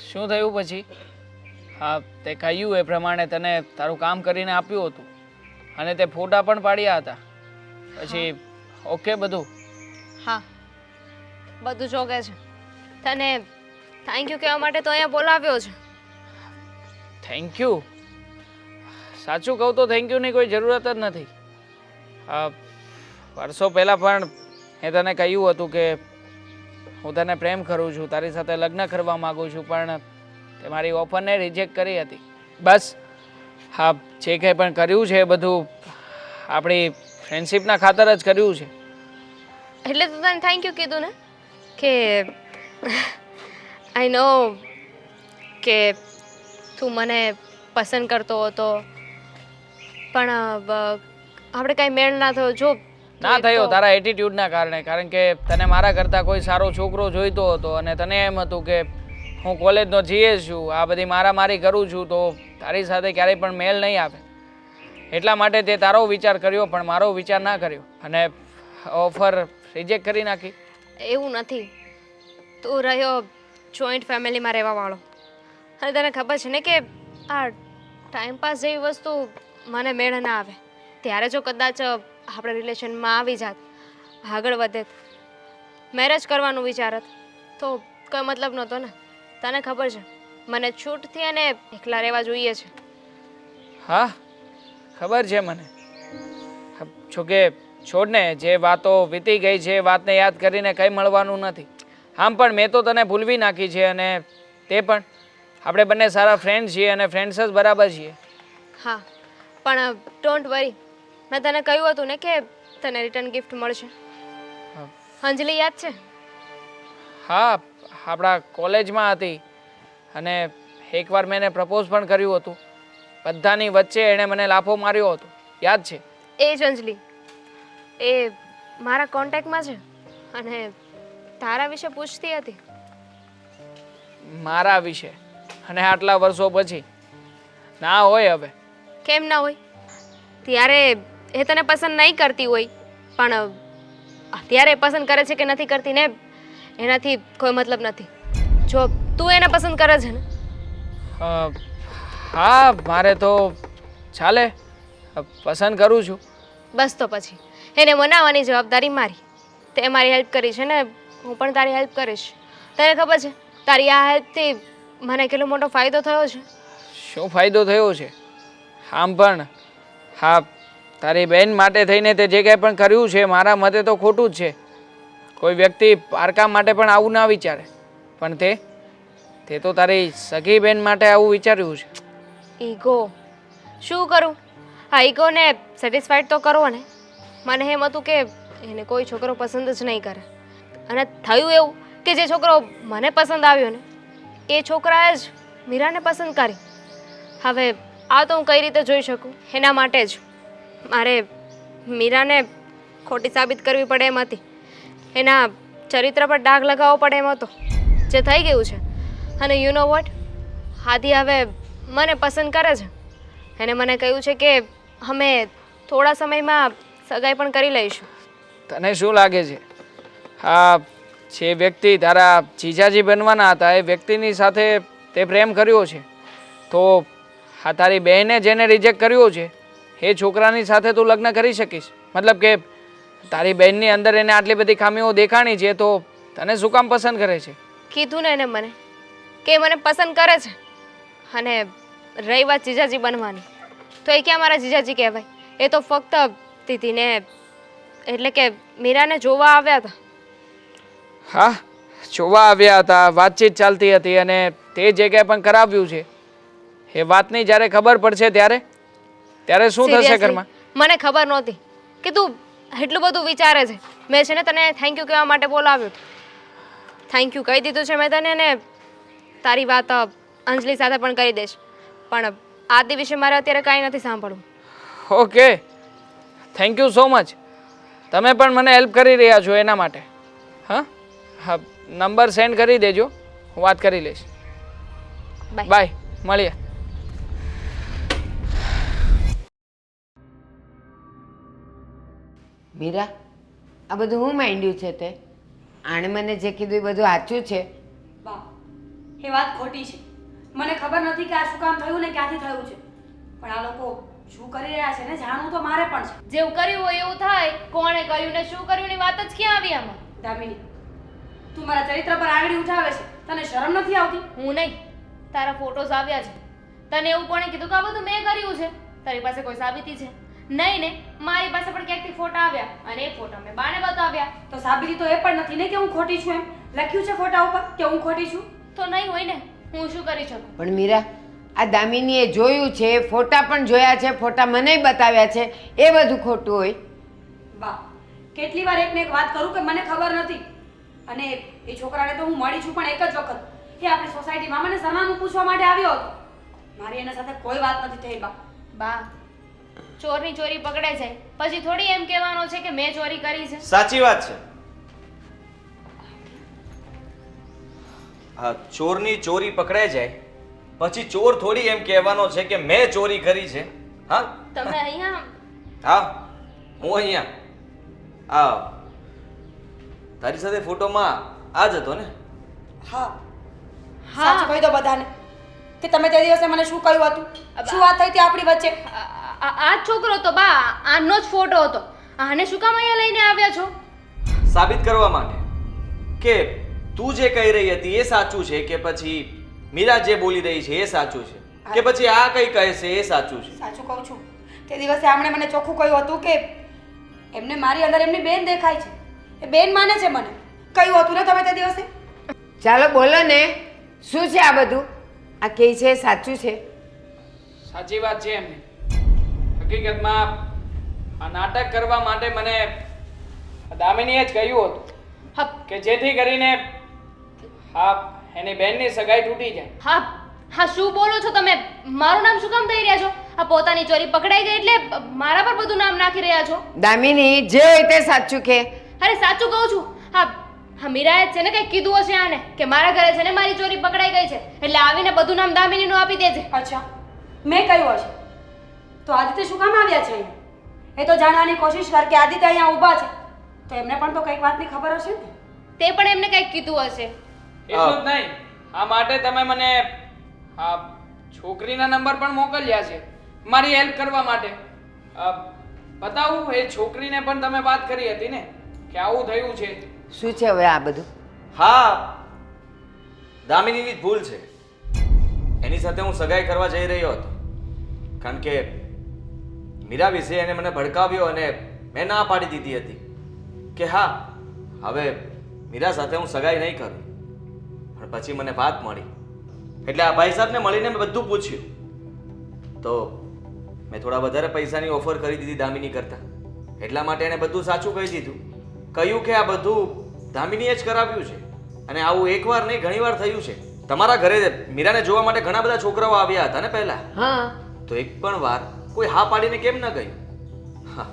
શું થયું પછી? હા, તે કહ્યું એ પ્રમાણે તને તારું કામ કરીને આપ્યું હતું અને તે ફોટા પણ પાડ્યા હતા. પછી ઓકે બધું? હા, બધું જોગે છે. તને થેન્ક યુ કહેવા માટે તો અહીંયા બોલાવ્યો છે. Thank you? સાચું કહું તો થેન્ક યુની કોઈ જરૂરત જ નથી. વર્ષો પહેલાં પણ મેં તને કહ્યું હતું કે હું તને પ્રેમ કરું છું, તારી સાથે લગ્ન કરવા માગું છું, પણ તે મારી ઓફરને રિજેક્ટ કરી હતી. બસ હા, જે કંઈ પણ કર્યું છે એ બધું આપણી ફ્રેન્ડશિપના ખાતર જ કર્યું છે. એટલે તો તને થેન્ક યુ કીધું ને કે આઈ નો કે તું મને પસંદ કરતો હતો, પણ આપણે કાંઈ મેળ ના થયો. જો ના થયો તારા એટીટ્યૂડના કારણે, કારણ કે તને મારા કરતાં કોઈ સારો છોકરો જોઈતો હતો અને તને એમ હતું કે હું કોલેજનો જીએસ છું, આ બધી મારામારી કરું છું તો તારી સાથે ક્યારેય પણ મેળ નહીં આવે. એટલા માટે તે તારો વિચાર કર્યો પણ મારો વિચાર ના કર્યો અને ઓફર રિજેક્ટ કરી નાખી. એવું નથી. તું રહ્યો જોઈન્ટ ફેમિલીમાં રહેવાવાળો અને તને ખબર છે ને કે આ ટાઈમપાસ જેવી વસ્તુ મને મેળ ના આવે. ત્યારે જો કદાચ આપણે રિલેશનમાં આવી જાત, આગળ વધે, મેરેજ કરવાનું વિચારત તો કોઈ મતલબ નહોતો ને. તને ખબર છે મને છૂટથી અને એકલા રહેવા જોઈએ છે. હા ખબર છે મને. જોકે છોડને, જે વાતો વીતી ગઈ છે એ વાતને યાદ કરીને કંઈ મળવાનું નથી. આમ પણ મેં તો તને ભૂલવી નાખી છે અને તે પણ. આપણે બંને સારા ફ્રેન્ડ છીએ અને ફ્રેન્ડ્સ જ બરાબર છીએ. હા, પણ ડોન્ટ વરી, મેં તને કહ્યું હતું ને કે તને રિટર્ન ગિફ્ટ મળશે. અંજલિ યાદ છે? હા, આપણા કોલેજમાં હતી અને એકવાર મેં એને પ્રપોઝ પણ કર્યું હતું. બધાની વચ્ચે એણે મને લાફો માર્યો હતો, યાદ છે? એ જ અંજલિ, એ મારા કોન્ટેક્ટમાં છે અને તારા વિશે પૂછતી હતી. મારા વિશે? અને આટલા વર્ષો પછી? ના હોય હવે. કેમ ના હોય? ત્યારે એ તને પસંદ નહીં કરતી હોય, પણ અત્યારે પસંદ કરે છે કે નથી કરતી ને એનાથી કોઈ મતલબ નથી. જો તું એને પસંદ કરે છે ને. હા, મારે તો ચાલે, પસંદ કરું છું. બસ તો પછી એને મનાવવાની જવાબદારી મારી. તે મારી હેલ્પ કરી છે ને હું પણ તારી હેલ્પ કરીશ. તને ખબર છે તારી આ હેલ્પથી મને કેટલો મોટો ફાયદો થયો છે? શું ફાયદો થયો છે? આમ પણ હા, તારી બહેન માટે થઈને તે જે કંઈ પણ કર્યું છે મારા મતે તો ખોટું જ છે. કોઈ વ્યક્તિ પારકા માટે પણ આવું ના વિચારે, પણ તે તો તારી સગી બહેન માટે આવું વિચાર્યું છે. ઈગો શું કરું? આ ઈગોને સેટિસ્ફાઈડ તો કરવો ને. મને એમ હતું કે એને કોઈ છોકરો પસંદ જ નહીં કરે અને થયું એવું કે જે છોકરો મને પસંદ આવ્યો ને એ છોકરાએ જ મીરાને પસંદ કરી. હવે આ તો હું કઈ રીતે જોઈ શકું? એના માટે જ મારે મીરાને ખોટી સાબિત કરવી પડે એમ હતી. એના ચરિત્ર પર ડાઘ લગાવવો પડે એમ હતો, જે થઈ ગયું છે. અને યુ નો વોટ, આદિ હવે મને પસંદ કરે છે. એને મને કહ્યું છે કે અમે થોડા સમયમાં સગાઈ પણ કરી લઈશું. તને શું લાગે છે આ જે વ્યક્તિ તારા જીજાજી બનવાના હતા એ વ્યક્તિની સાથે તે પ્રેમ કર્યો છે, તો આ તારી બહેને જેને રિજેક્ટ કર્યો છે એ છોકરાની સાથે તું લગ્ન કરી શકીશ? મતલબ કે તારી બહેનની અંદર એને આટલી બધી ખામીઓ દેખાણી છે તો તને શું કામ પસંદ કરે છે? કીધું ને એને મને કે મને પસંદ કરે છે. અને રહી વાત જીજાજી બનવાની, તો એ ક્યાં મારા જીજાજી કહેવાય? એ તો ફક્ત દીદીને એટલે કે મીરાને જોવા આવ્યા હતા. હા, જોવા આવ્યા હતા, વાતચીત ચાલતી હતી અને તે જે કંઈ પણ કરાવ્યું છે એ વાતની જ્યારે ખબર પડશે ત્યારે શું થશે ઘરમાં? મને ખબર નહોતી કે તું એટલું બધું વિચારે છે. મેં છે ને તને થેન્ક યુ કહેવા માટે બોલાવ્યું. થેન્ક યુ કહી દીધું છે મેં તને ને તારી વાત અંજલિ સાથે પણ કરી દઈશ. પણ આદિ વિશે મારે અત્યારે કાંઈ નથી સાંભળવું. Okay, thank you so much. તમે પણ મને હેલ્પ કરી રહ્યા છો એના માટે. હા હા, નંબર સેન્ડ કરી દેજો, હું વાત કરી લઈશ. બાય, મળીએ. મીરા, આ બધું હું માંડ્યું છે તે? આણે મને જે કીધું એ બધું સાચું છે? બા, એ વાત ખોટી છે. મને ખબર નથી કે આ શું કામ થયું ને ક્યાંથી થયું છે, પણ આ લોકો શું કરી રહ્યા છે ને જાણવું તો મારે પણ છે. જેવું કર્યું હોય એવું થાય. કોણે કર્યું ને શું કર્યું ની વાત જ ક્યાં આવી આમાં? દામિની, તું મારા ચરિત્ર પર આંગળી ઉઠાવે છે, તને શરમ નથી આવતી? હું નહીં, તારા ફોટોઝ આવ્યા છે. તને એવું કોણે કીધું કે આ બધું મેં કર્યું છે? તારી પાસે કોઈ સાબિતી છે? નહીં ને, મારી પાસે પણ ક્યાંકથી ફોટા આવ્યા અને એ ફોટા મેં બાને બતાવ્યા. તો સાબિતી તો એ પણ નથી ને કે હું ખોટી છું. એમ લખ્યું છે ફોટા ઉપર કે હું ખોટી છું. તો નહીં હોય ને, હું શું કરી શકું? પણ મીરા, આ દામિનીએ જોયું છે, ફોટા પણ જોયા છે, ફોટા મને બતાવ્યા છે, એ બધું ખોટું હોય? વાહ, કેટલી વાર એકને એક વાત કરું કે મને ખબર નથી. અને એ છોકરાને તો હું મળી છું પણ એક જ વખત. એ આપણી સોસાયટીમાં મને સરનામું પૂછવા માટે આવ્યો હતો. મારી એના સાથે કોઈ વાત નથી થઈ. બા, ચોરની ચોરી પકડાઈ જાય પછી થોડી એમ કહેવાનો છે કે મેં ચોરી કરી છે. સાચી વાત છે. હા, ચોરની ચોરી પકડાઈ જાય પછી ચોર થોડી એમ કહેવાનો છે કે મેં ચોરી કરી છે. હા, તમે અહીંયા હા, હું અહીંયા તારી સાથે ફોટોમાં આ જ હતો ને? હા, હા. સાચું કહી દો બધાને કે તમે તે દિવસે મને શું કહ્યું હતું, શું વાત થઈ હતી આપણી વચ્ચે. આ જ છોકરો તો બા, આનો જ ફોટો હતો. આને શું કામ અહીંયા લઈને આવ્યા છો? સાબિત કરવા માટે કે તું જે કહી રહી હતી એ સાચું છે કે પછી મીરા જે બોલી રહી છે એ સાચું છે કે પછી આ કઈ કહે છે એ સાચું છે? સાચું કહું છું. તે દિવસે આમણે મને ચોખ્ખું કહ્યું હતું કે એમને મારી અંદર એમની બેન દેખાય છે. એ બેન માને છે મને. કહ્યું હતું ને તમે તે દિવસે? ચાલો બોલો ને, શું છે આ બધું? આ કહે છે એ સાચું છે? સાચી વાત છે એમની. હકીકતમાં આ નાટક કરવા માટે મને દામિનીએ જ કહ્યું હતું હા કે જેથી કરીને હા એની બહેનની સગાઈ તૂટી જાય. હા હા, શું બોલો છો તમે? મારું નામ શું કામ થઈ રહ્યા છો? આ પોતાની ચોરી પકડાઈ ગઈ એટલે મારા પર બધું નામ નાખી રહ્યા છો. દામિની, જે હોય તે સાચું કે. અરે સાચું કહું છું. હા હા, મીરાએ છે ને કંઈક કીધું હશે આને કે મારા ઘરે છે ને મારી ચોરી પકડાઈ ગઈ છે એટલે આવીને બધું નામ દામિનીનું આપી દેજે. અચ્છા, મેં કહ્યું હશે તો આદિત્ય શું કામ આવ્યા છે અહીંયા? એ તો જાણવાની કોશિશ કર કે આદિત્ય અહીંયા ઊભા છે તો એમને પણ તો કંઈક વાતની ખબર હશે ને. તે પણ એમને કંઈક કીધું હશે. એટલું જ નહીં, આ માટે તમે મને આ છોકરીના નંબર પણ મોકલ્યા છે મારી હેલ્પ કરવા માટે. બતાવું, એ છોકરીને પણ તમે વાત કરી હતી ને કે આવું થયું છે. શું છે હવે આ બધું? હા, દામિનીની જ ભૂલ છે. એની સાથે હું સગાઈ કરવા જઈ રહ્યો હતો કારણ કે મીરા વિશે એને મને ભડકાવ્યો અને મેં ના પાડી દીધી હતી કે હા હવે મીરા સાથે હું સગાઈ નહીં કરું. પણ પછી મને વાત મળી એટલે આ ભાઈ સાહેબને મળીને મેં બધું પૂછ્યું તો મેં થોડા વધારે પૈસાની ઓફર કરી દીધી દામિની કરતા. એટલા માટે એણે બધું સાચું કહી દીધું. કહ્યું કે આ બધું દામિનીએ જ કરાવ્યું છે અને આવું એકવાર નહીં ઘણીવાર થયું છે. તમારા ઘરે મીરાને જોવા માટે ઘણા બધા છોકરાઓ આવ્યા હતા ને પહેલા, હા, તો એક પણ વાર કોઈ હા પાડીને કેમ ન ગઈ? હા,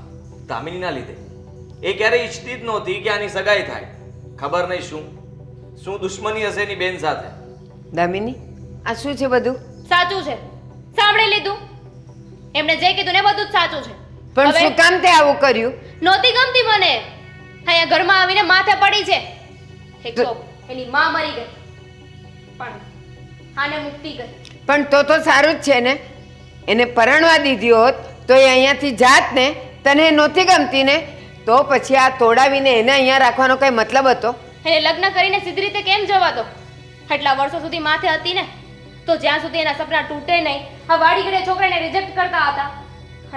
દામિનીના લીધે. એ ક્યારેય ઈચ્છતી જ નહોતી કે આની સગાઈ થાય. ખબર નહીં શું શું દુશ્મની હશે એની બેન સાથે. દામિની, આ શું છે બધું? સાચું છે, સાંભળી લીધું. એમને જે કીધું ને બધું જ સાચું છે. પણ હવે શું કામ તે આવું કર્યું? નહોતી ગમતી મને. અહીંયા ઘરમાં આવીને માથે પડી છે. એક તો એની માં મરી ગઈ પણ આને મુક્તિ ગઈ. પણ તો સારું જ છે ને. એને પરણવા દીધી હોત તો એ અહીંયાથી જાત ને. તને નહોતી ગમતી ને તો પછી આ તોડાવીને એને અહીંયા રાખવાનો કઈ મતલબ હતો? એને લગ્ન કરીને સીધી રીતે કેમ જવા દો? આટલા વર્ષો સુધી માથે હતી ને તો જ્યાં સુધી એના સપના તૂટે નહીં, આ વાડી ઘરે છોકરાને રિજેક્ટ કરતા હતા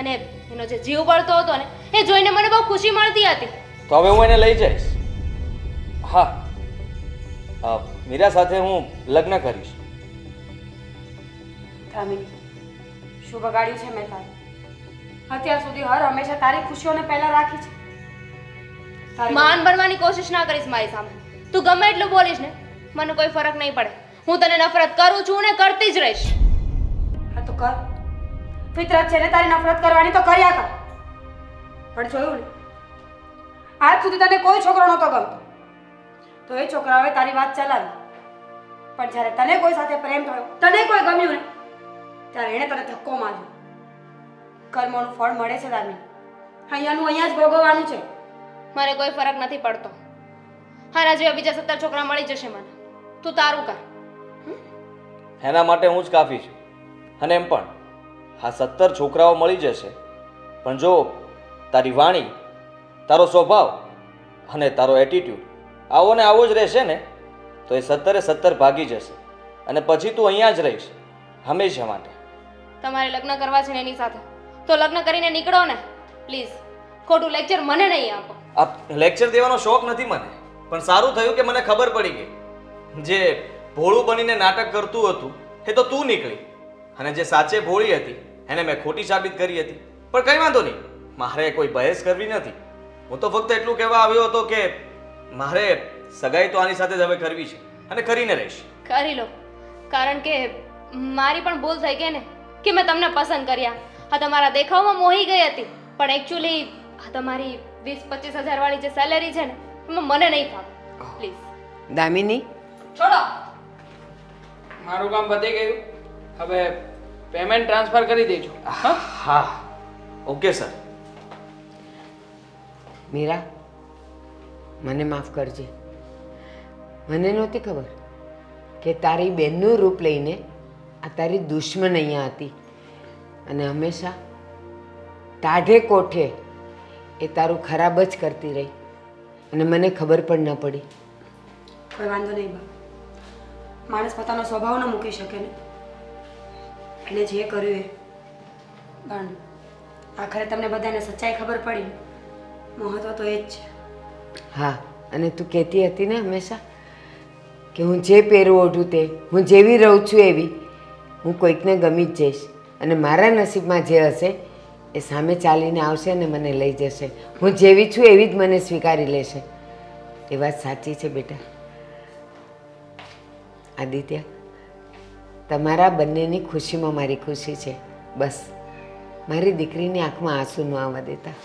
અને એનો જે જીવ બળતો હતો ને એ જોઈને મને બહુ ખુશી મળતી હતી. તો હવે હું એને લઈ જઈશ. હા, મીરા સાથે હું લગ્ન કરીશ. દામિની, શું બગાડ્યું છે મેં તારું? અત્યાર સુધી હર હંમેશા તારી ખુશીઓને પહેલા રાખી છે. માન બનવાની કોશિશ ના કરીશ મારી સામે. તું ગમે એટલું બોલીશ ને મને કોઈ ફરક નહીં પડે. હું તને નફરત કરું છું ને કરતી જ રહીશ. હા તો કર. ફિતરત છે ને તારી નફરત કરવાની તો કર્યા કર. પણ જોયું ને, આજ સુધી તને કોઈ છોકરો નહોતો ગમતો તો એ છોકરાઓએ તારી વાત ચલાવી. પણ જ્યારે તને કોઈ સાથે પ્રેમ થયો, તને કોઈ ગમ્યું ને ત્યારે એણે તને ધક્કો માર્યો. કર્મોનું ફળ મળે છે દામિની. અહીંયાનું અહીંયા જ ભોગવવાનું છે. મને કોઈ ફરક નથી પડતો. આના જેવા બીજા 17 છોકરા મળી જશે મને. તું તારું કર. એના માટે હું જ કાફી છું. અને એમ પણ આ 17 છોકરાઓ મળી જશે, પણ જો તારી વાણી, તારો સ્વભાવ અને તારો એટીટ્યૂડ આવો ને આવો જ રહેશે ને, તો એ 17 ભાગી જશે અને પછી તું અહીંયા જ રહીશ હંમેશા માટે. તમારે લગ્ન કરવા છે ને એની સાથે, તો લગ્ન કરીને નીકળો ને પ્લીઝ. ખોટું લેક્ચર મને નહીં આપો. આ લેક્ચર દેવાનો શોખ નથી મને, પણ સારું થયું કે મને ખબર પડી ગઈ. જે ભોળું બનીને નાટક કરતું હતું એ તો તું નીકળી, અને જે સાચે ભોળી હતી એને મેં ખોટી સાબિત કરી હતી. પણ કંઈ વાંધો નહીં, મારે કોઈ બહેસ કરવી નથી. હું તો ફક્ત એટલું કહેવા આવ્યો હતો કે મારે સગાઈ તો આની સાથે જ હવે કરવી છે અને કરીને રહીશ. કરી લો, કારણ કે મારી પણ ભૂલ થઈ ગઈ ને કે મેં તમને પસંદ કર્યા. આ તમારા દેખાવમાં મોહી ગઈ હતી, પણ એકચ્યુઅલી આ તમારી 20-25 હજાર વાળી જે સેલેરી છે ને એમાં મને નહીં ફાવે. પ્લીઝ દામિની, છોડો. મારું કામ પતી ગયું, હવે પેમેન્ટ ટ્રાન્સફર કરી દેજો. હા, હા, ઓકે સર. મીરા, મને માફ કરજે. મને નહોતી ખબર કે તારી બહેનનું રૂપ લઈને આ તારી દુશ્મન અહીંયા હતી, અને હંમેશા ટાઢે કોઠે એ તારું ખરાબ જ કરતી રહી, અને મને ખબર પણ ન પડી. કોઈ વાંધો નહીં બા, માણસ પોતાનો સ્વભાવ ન મૂકી શકે ને, એને જે કર્યું એ. પણ આખરે તમને બધાને સચ્ચાઈ ખબર પડી, મહત્વ તો એ જ છે. હા, અને તું કહેતી હતી ને હંમેશા કે હું જે પહેરું ઓઢું તે, હું જેવી રહું છું એવી, હું કોઈકને ગમી જ જઈશ, અને મારા નસીબમાં જે હશે એ સામે ચાલીને આવશે ને મને લઈ જશે. હું જેવી છું એવી જ મને સ્વીકારી લેશે. એ વાત સાચી છે બેટા. આદિત્ય, તમારા બંનેની ખુશીમાં મારી ખુશી છે. બસ મારી દીકરીની આંખમાં આંસુ ન આવવા દેતા.